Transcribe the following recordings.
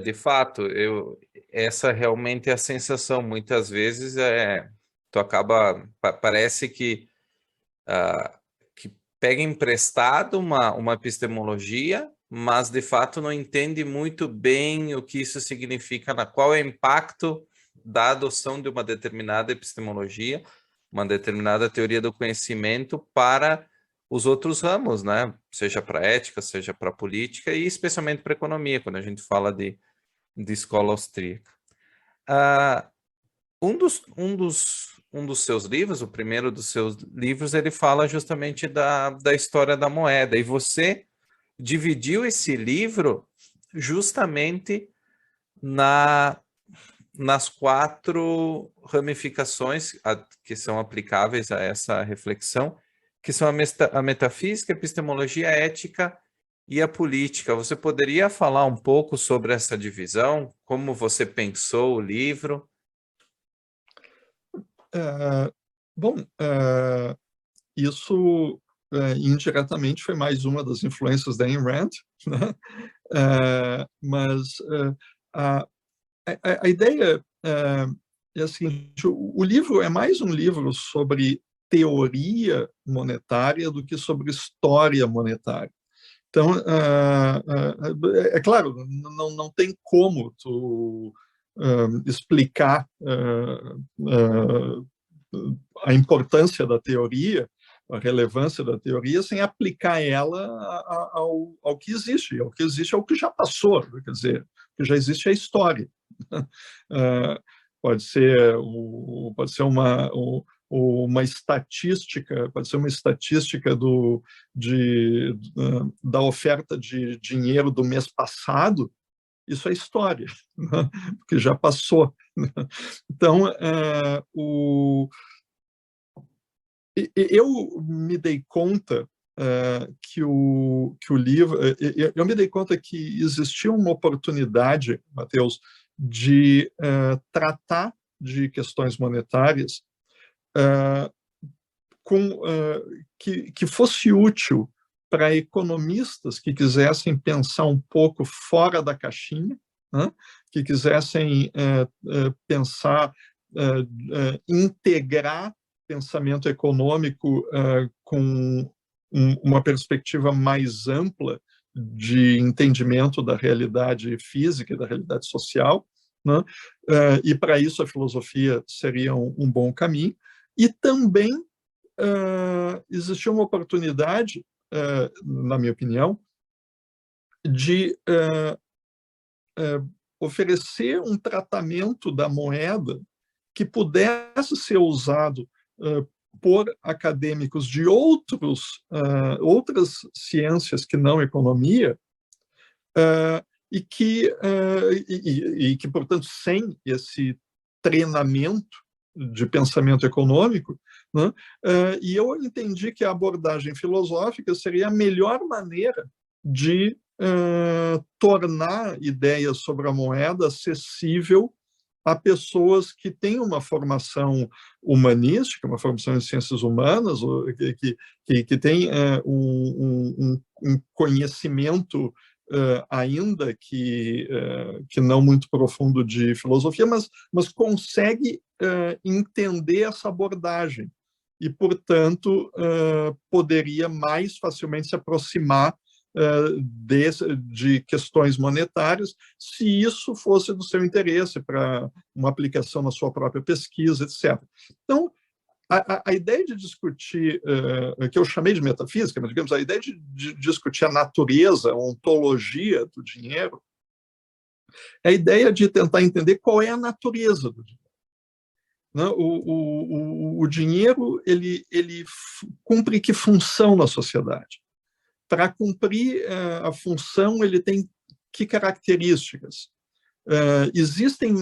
De fato, essa realmente é a sensação. Muitas vezes tu acaba, parece que pega emprestado uma epistemologia, mas de fato não entende muito bem o que isso significa, qual é o impacto da adoção de uma determinada epistemologia, uma determinada teoria do conhecimento para os outros ramos, né? Seja para ética, seja para política e especialmente para economia, quando a gente fala de escola austríaca. Ah, um dos seus livros, o primeiro dos seus livros, ele fala justamente da história da moeda. E você dividiu esse livro justamente na, nas quatro ramificações que são aplicáveis a essa reflexão, que são a metafísica, a epistemologia, a ética e a política. Você poderia falar um pouco sobre essa divisão? Como você pensou o livro? É, bom, isso indiretamente foi mais uma das influências da Ayn Rand, né? Mas a, a ideia é a seguinte: o livro é mais um livro sobre teoria monetária do que sobre história monetária. Então, é claro, não tem como tu explicar a importância da teoria, a relevância da teoria, sem aplicar ela ao que existe. E o que existe é o que já passou, quer dizer, o que já existe é a história. Pode ser uma estatística, pode ser uma estatística da oferta de dinheiro do mês passado. Isso é história, né? Porque já passou. Então, eu me dei conta que o livro, eu me dei conta que existia uma oportunidade, Mateus, de tratar de questões monetárias que fosse útil para economistas que quisessem pensar um pouco fora da caixinha, né? Que quisessem pensar, integrar pensamento econômico com uma perspectiva mais ampla de entendimento da realidade física e da realidade social, né? E para isso a filosofia seria um bom caminho. E também existia uma oportunidade, na minha opinião, de oferecer um tratamento da moeda que pudesse ser usado por acadêmicos de outras ciências que não economia, e que, portanto, sem esse treinamento de pensamento econômico, né? E eu entendi que a abordagem filosófica seria a melhor maneira de tornar ideias sobre a moeda acessível a pessoas que têm uma formação humanística, uma formação em ciências humanas, que têm um conhecimento ainda que não muito profundo de filosofia, mas consegue entender essa abordagem e, portanto, poderia mais facilmente se aproximar de questões monetárias, se isso fosse do seu interesse para uma aplicação na sua própria pesquisa, etc. Então, a ideia de discutir, que eu chamei de metafísica, mas digamos, a ideia de discutir a natureza, a ontologia do dinheiro, é a ideia de tentar entender qual é a natureza do dinheiro. O dinheiro, ele cumpre que função na sociedade? Para cumprir a função, ele tem que características? Existem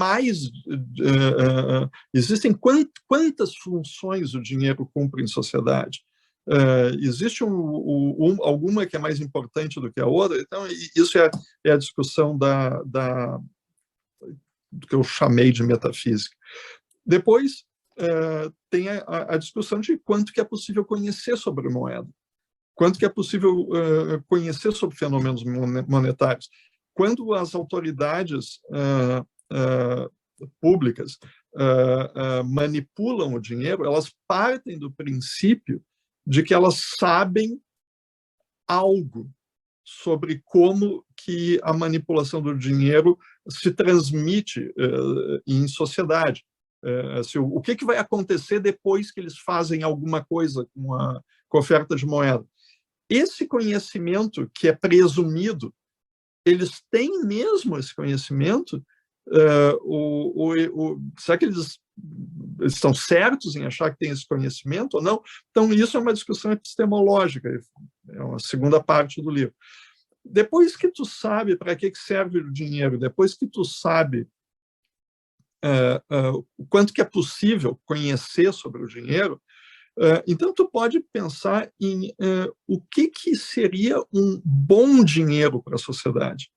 quantas funções o dinheiro cumpre em sociedade? Existe alguma que é mais importante do que a outra? Então, isso é a discussão do que eu chamei de metafísica. Depois, tem a discussão de quanto que é possível conhecer sobre moeda. Quanto que é possível conhecer sobre fenômenos monetários? quando as autoridades públicas manipulam o dinheiro, elas partem do princípio de que elas sabem algo sobre como que a manipulação do dinheiro se transmite em sociedade. Assim, o que vai acontecer depois que eles fazem alguma coisa com a oferta de moeda. Esse conhecimento que é presumido, eles têm mesmo esse conhecimento? Será que eles estão certos em achar que tem esse conhecimento ou não? Então, isso é uma discussão epistemológica, é uma segunda parte do livro. Depois que tu sabe para que serve o dinheiro, depois que tu sabe o quanto que é possível conhecer sobre o dinheiro, então tu pode pensar em o que seria um bom dinheiro para a sociedade.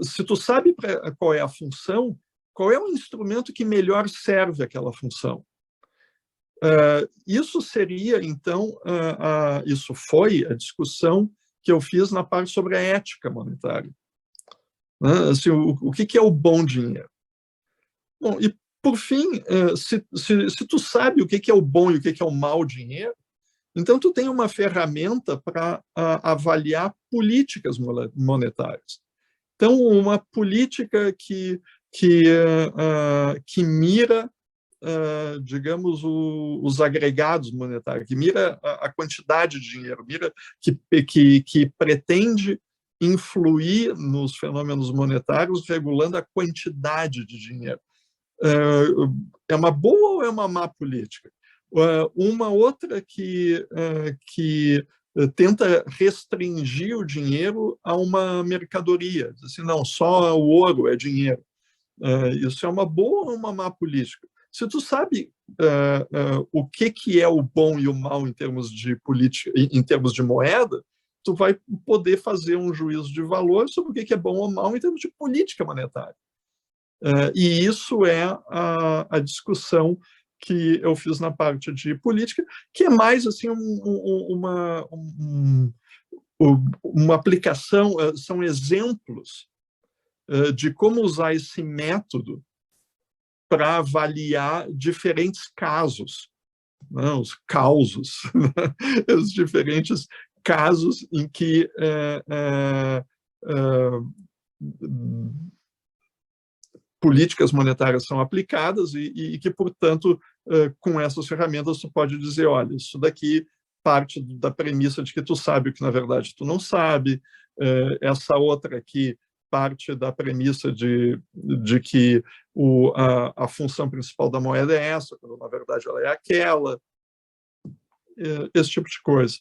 Se tu sabe qual é a função, qual é o instrumento que melhor serve aquela função? Isso seria, então, isso foi a discussão que eu fiz na parte sobre a ética monetária. Assim, o que é o bom dinheiro? Bom, e, por fim, se tu sabe o que é o bom e o que é o mau dinheiro, então tu tem uma ferramenta para avaliar políticas monetárias. Então, uma política que mira, digamos, os agregados monetários, que mira a quantidade de dinheiro, que pretende influir nos fenômenos monetários, regulando a quantidade de dinheiro. É uma boa ou é uma má política? Uma outra que tenta restringir o dinheiro a uma mercadoria, diz assim, não, só o ouro é dinheiro. Isso é uma boa ou uma má política? Se tu sabe o que é o bom e o mal em termos de política, em termos de moeda, tu vai poder fazer um juízo de valor sobre o que é bom ou mal em termos de política monetária. E isso é a discussão que eu fiz na parte de política, que é mais assim uma aplicação, são exemplos de como usar esse método para avaliar diferentes casos, né, os causos, os diferentes casos em que políticas monetárias são aplicadas e que, portanto, com essas ferramentas, tu pode dizer, olha, isso daqui parte da premissa de que tu sabe o que, na verdade, tu não sabe, essa outra aqui parte da premissa de que a função principal da moeda é essa, quando, na verdade, ela é aquela, esse tipo de coisa.